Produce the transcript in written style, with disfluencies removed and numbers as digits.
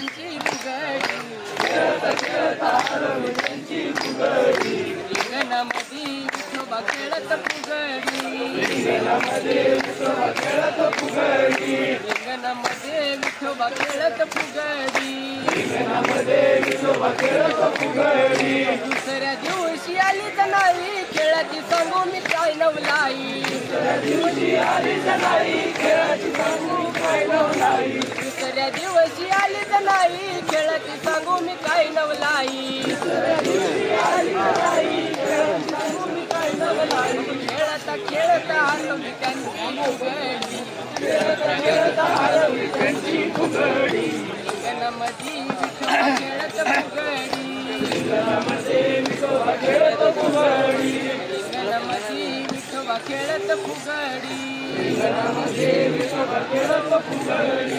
त्यांची फुगडी रिंगणामध्ये विठोबा खेळत फुगडी रिंगणामध्ये विठोबा खेळत फुगडी दुसऱ्या दिवशी आलीच नाही खेळाची सांगू मी काय नवलाई दुसऱ्या दिवशी आलीच नाही खेळाची सांगू मी काय नवलाई खेळता खेळता हरवली त्यांची फुगडी रिंगणामध्ये विठोबा खेळत फुगडी रिंगणामध्ये विठोबा खेळत फुगडी